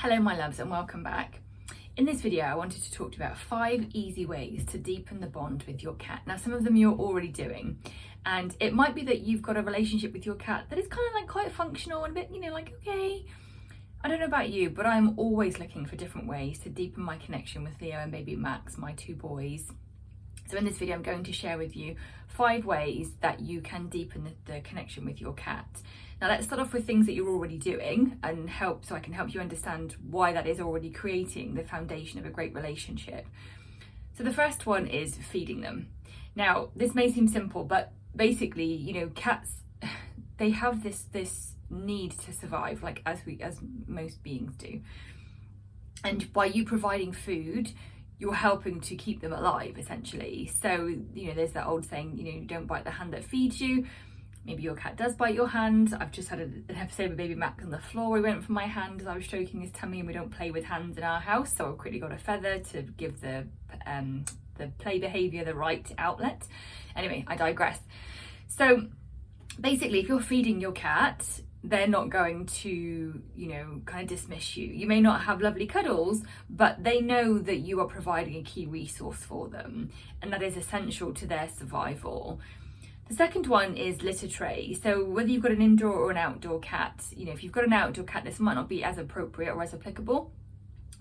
Hello my loves and welcome back. In this video I wanted to talk to you about 5 easy ways to deepen the bond with your cat. Now some of them you're already doing, and it might be that you've got a relationship with your cat that is kind of like quite functional and a bit, like okay. I don't know about you, but I'm always looking for different ways to deepen my connection with Leo and baby Max, my 2 boys. So in this video I'm going to share with you 5 ways that you can deepen the connection with your cat. Now let's start off with things that you're already doing and so I can help you understand why that is already creating the foundation of a great relationship. So the first one is feeding them. Now this may seem simple, but basically, cats, they have this need to survive, like as most beings do. And by you providing food, you're helping to keep them alive, essentially. So, there's that old saying, don't bite the hand that feeds you. Maybe your cat does bite your hand. I've just had an episode with baby Max on the floor. He went for my hand as I was stroking his tummy, and we don't play with hands in our house. So I've quickly got a feather to give the play behavior the right outlet. Anyway, I digress. So basically, if you're feeding your cat, they're not going to, kind of dismiss you. You may not have lovely cuddles, but they know that you are providing a key resource for them, and that is essential to their survival. The second one is litter tray. So whether you've got an indoor or an outdoor cat, if you've got an outdoor cat, this might not be as appropriate or as applicable,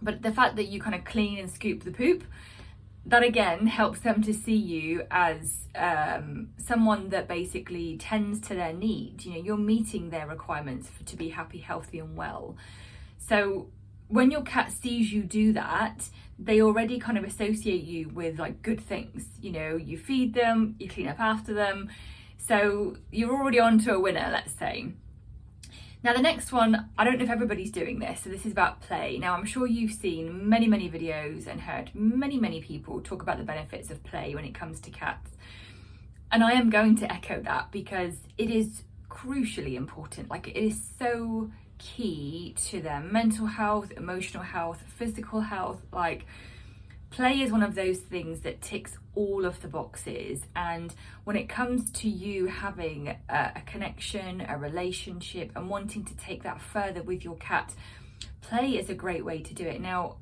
but the fact that you kind of clean and scoop the poop, that again helps them to see you as someone that basically tends to their needs. You're meeting their requirements to be happy, healthy and well. So when your cat sees you do that, they already kind of associate you with like good things. You feed them, you clean up after them. So you're already on to a winner, let's say. Now the next one, I don't know if everybody's doing this, so this is about play. Now I'm sure you've seen many videos and heard many people talk about the benefits of play when it comes to cats. And I am going to echo that because it is crucially important. Like, it is so key to their mental health, emotional health, physical health. Like, play is one of those things that ticks all of the boxes, and when it comes to you having a connection, a relationship, and wanting to take that further with your cat, play is a great way to do it. Now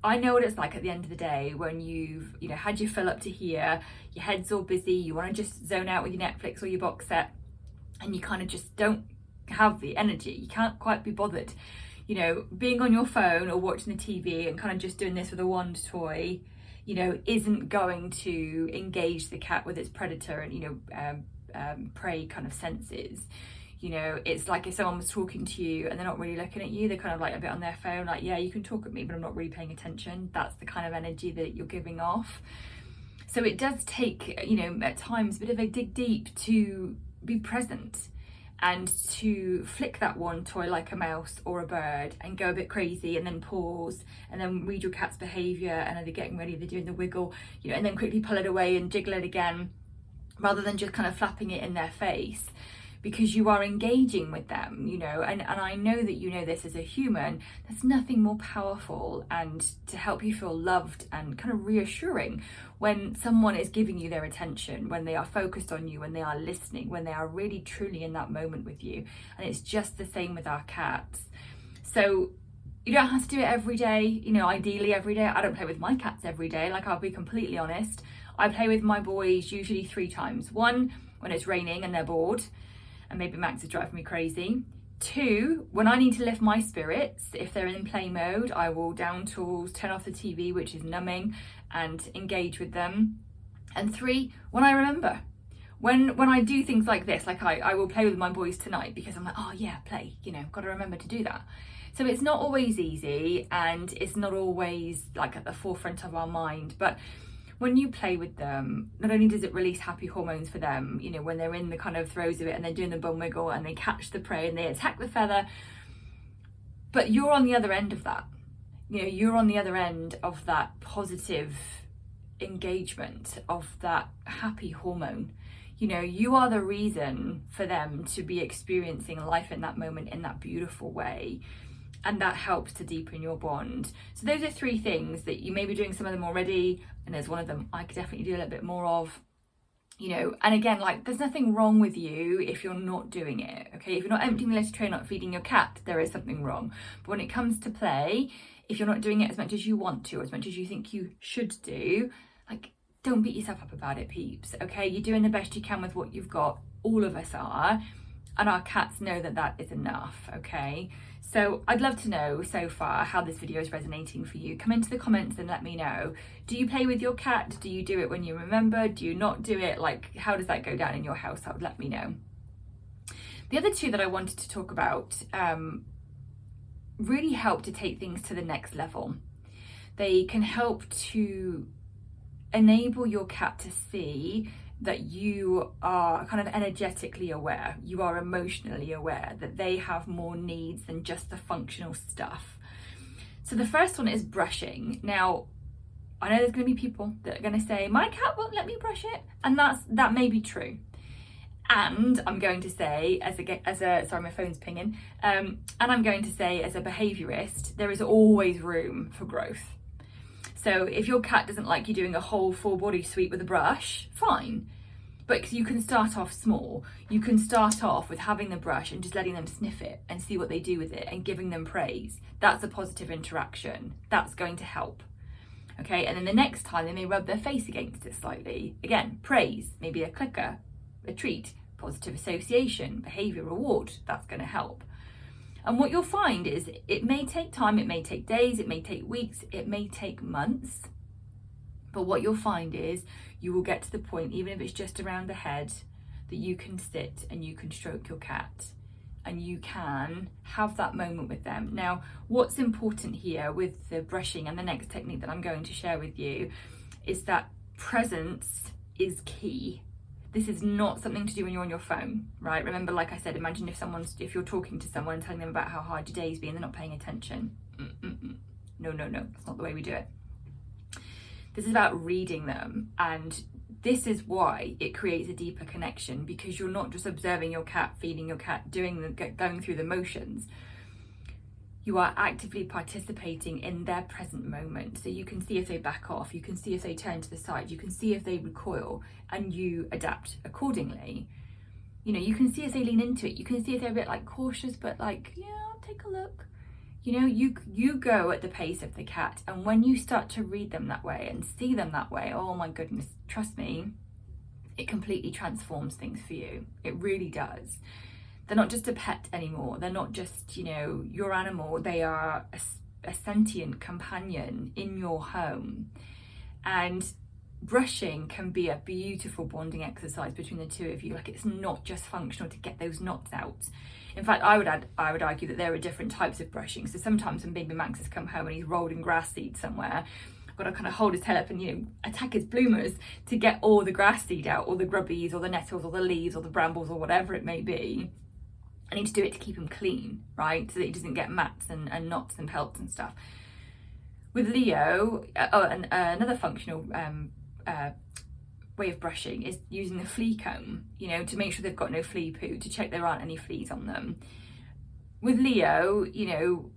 I know what it's like at the end of the day when you've had your fill up to here, your head's all busy, you want to just zone out with your Netflix or your box set, and you kind of just don't have the energy, you can't quite be bothered. Being on your phone or watching the TV and kind of just doing this with a wand toy, isn't going to engage the cat with its predator and, prey kind of senses. It's like if someone was talking to you and they're not really looking at you, they're kind of like a bit on their phone, like, yeah, you can talk at me, but I'm not really paying attention. That's the kind of energy that you're giving off. So it does take, at times, a bit of a dig deep to be present and to flick that one toy like a mouse or a bird and go a bit crazy, and then pause and then read your cat's behaviour, and are they getting ready, they're doing the wiggle, and then quickly pull it away and jiggle it again, rather than just kind of flapping it in their face, because you are engaging with them, and I know that this as a human. There's nothing more powerful and to help you feel loved and kind of reassuring when someone is giving you their attention, when they are focused on you, when they are listening, when they are really truly in that moment with you. And it's just the same with our cats. So you don't have to do it every day, ideally every day. I don't play with my cats every day, like, I'll be completely honest. I play with my boys usually 3 times. 1, when it's raining and they're bored and maybe Max is driving me crazy. 2, when I need to lift my spirits. If they're in play mode, I will down tools, turn off the TV, which is numbing, and engage with them. And 3, when I remember. When I do things like this, like I will play with my boys tonight because I'm like, oh yeah, play, got to remember to do that. So it's not always easy, and it's not always like at the forefront of our mind, but when you play with them, not only does it release happy hormones for them, when they're in the kind of throes of it and they're doing the bum wiggle and they catch the prey and they attack the feather, but you're on the other end of that. You're on the other end of that positive engagement, of that happy hormone. You are the reason for them to be experiencing life in that moment in that beautiful way. And that helps to deepen your bond. So those are 3 things that you may be doing some of them already, and there's one of them I could definitely do a little bit more of. And again, like, there's nothing wrong with you if you're not doing it, okay? If you're not emptying the litter tray, not feeding your cat, there is something wrong. But when it comes to play, if you're not doing it as much as you want to, or as much as you think you should do, like, don't beat yourself up about it, peeps, okay? You're doing the best you can with what you've got. All of us are. And our cats know that that is enough, okay? So I'd love to know so far how this video is resonating for you. Come into the comments and let me know. Do you play with your cat? Do you do it when you remember? Do you not do it? Like, how does that go down in your household? Let me know. The other two that I wanted to talk about really help to take things to the next level. They can help to enable your cat to see that you are kind of energetically aware, you are emotionally aware, that they have more needs than just the functional stuff. So the first one is brushing. Now, I know there's going to be people that are going to say, my cat won't let me brush it, and that may be true. And I'm going to say, sorry, my phone's pinging, and I'm going to say, as a behaviourist, there is always room for growth. So if your cat doesn't like you doing a whole full body sweep with a brush, fine. But you can start off small. You can start off with having the brush and just letting them sniff it and see what they do with it and giving them praise. That's a positive interaction. That's going to help. Okay, and then the next time they may rub their face against it slightly. Again, praise, maybe a clicker, a treat, positive association, behaviour reward. That's going to help. And what you'll find is it may take time, it may take days, it may take weeks, it may take months. But what you'll find is you will get to the point, even if it's just around the head, that you can sit and you can stroke your cat and you can have that moment with them. Now, what's important here with the brushing and the next technique that I'm going to share with you is that presence is key. This is not something to do when you're on your phone, right? Remember, like I said, imagine if you're talking to someone and telling them about how hard your day's been and they're not paying attention. No, that's not the way we do it. This is about reading them, and this is why it creates a deeper connection, because you're not just observing your cat, feeding your cat, going through the motions. You are actively participating in their present moment. So you can see if they back off, you can see if they turn to the side, you can see if they recoil, and you adapt accordingly. You can see if they lean into it, you can see if they're a bit like cautious, but like, yeah, I'll take a look. You go at the pace of the cat, and when you start to read them that way and see them that way, oh my goodness, trust me, it completely transforms things for you. It really does. They're not just a pet anymore. They're not just, your animal. They are a sentient companion in your home. And brushing can be a beautiful bonding exercise between the two of you. Like, it's not just functional to get those knots out. In fact, I would argue that there are different types of brushing. So sometimes when baby Max has come home and he's rolled in grass seed somewhere, I've got to kind of hold his tail up and, attack his bloomers to get all the grass seed out, or the grubbies, or the nettles, or the leaves, or the brambles, or whatever it may be. I need to do it to keep him clean, right? So that he doesn't get mats and knots and pelts and stuff. With Leo, another functional way of brushing is using the flea comb, to make sure they've got no flea poo, to check there aren't any fleas on them. With Leo,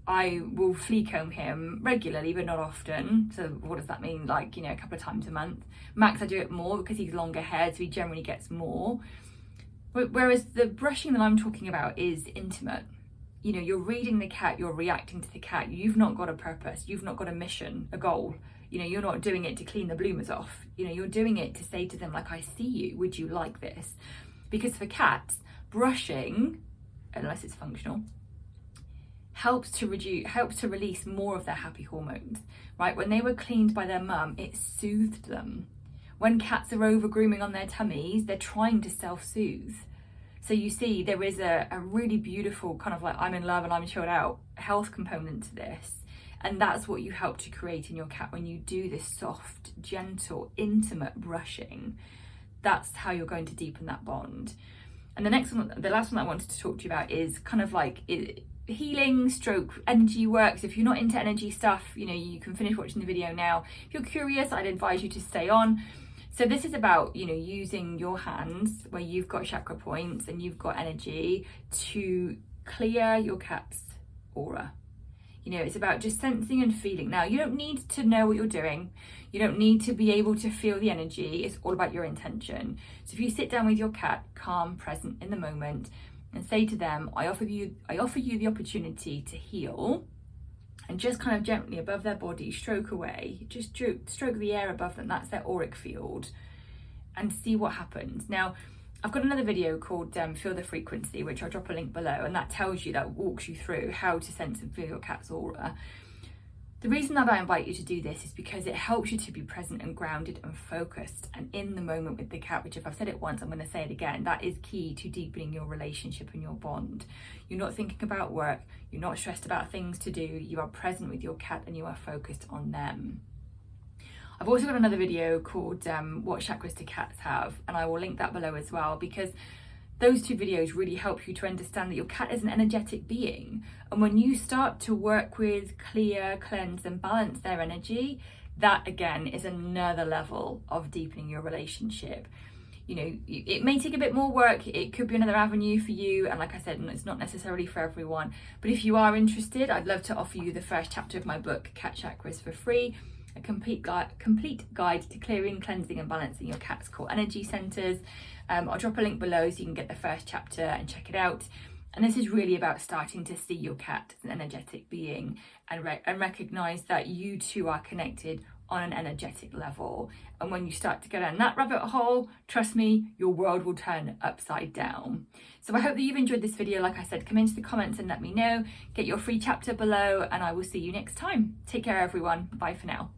I will flea comb him regularly, but not often. So what does that mean? Like, a couple of times a month. Max, I do it more because he's longer haired, so he generally gets more. Whereas the brushing that I'm talking about is intimate. You're reading the cat, you're reacting to the cat. You've not got a purpose, you've not got a mission, a goal. You're not doing it to clean the bloomers off. You're doing it to say to them, like, I see you, would you like this? Because for cats, brushing, unless it's functional, helps to release more of their happy hormones, right? When they were cleaned by their mum, it soothed them. When cats are over grooming on their tummies, they're trying to self-soothe. So you see, there is a really beautiful kind of like, I'm in love and I'm chilled out health component to this. And that's what you help to create in your cat when you do this soft, gentle, intimate brushing. That's how you're going to deepen that bond. And the last one I wanted to talk to you about is kind of like healing stroke energy works. If you're not into energy stuff, you can finish watching the video now. If you're curious, I'd advise you to stay on. So this is about, using your hands where you've got chakra points and you've got energy to clear your cat's aura. You know, it's about just sensing and feeling. Now, you don't need to know what you're doing. You don't need to be able to feel the energy. It's all about your intention. So if you sit down with your cat, calm, present in the moment, and say to them, I offer you the opportunity to heal, and just kind of gently above their body, stroke away, just stroke the air above them, that's their auric field, and see what happens. Now, I've got another video called Feel the Frequency, which I'll drop a link below, and that walks you through how to sense and feel your cat's aura. The reason that I invite you to do this is because it helps you to be present and grounded and focused and in the moment with the cat, which if I've said it once, I'm going to say it again. That is key to deepening your relationship and your bond. You're not thinking about work, you're not stressed about things to do, you are present with your cat and you are focused on them. I've also got another video called What Chakras Do Cats Have? And I will link that below as well, because those two videos really help you to understand that your cat is an energetic being. And when you start to work with, clear, cleanse and balance their energy, that again is another level of deepening your relationship. You know, it may take a bit more work, it could be another avenue for you, and like I said, it's not necessarily for everyone, but if you are interested, I'd love to offer you the first chapter of my book, Cat Chakras, for free. A complete guide to clearing, cleansing and balancing your cat's core energy centers. I'll drop a link below so you can get the first chapter and check it out. And this is really about starting to see your cat as an energetic being and recognize that you two are connected on an energetic level. And when you start to go down that rabbit hole, trust me, your world will turn upside down. So I hope that you've enjoyed this video. Like I said, come into the comments and let me know. Get your free chapter below, and I will see you next time. Take care, everyone. Bye for now.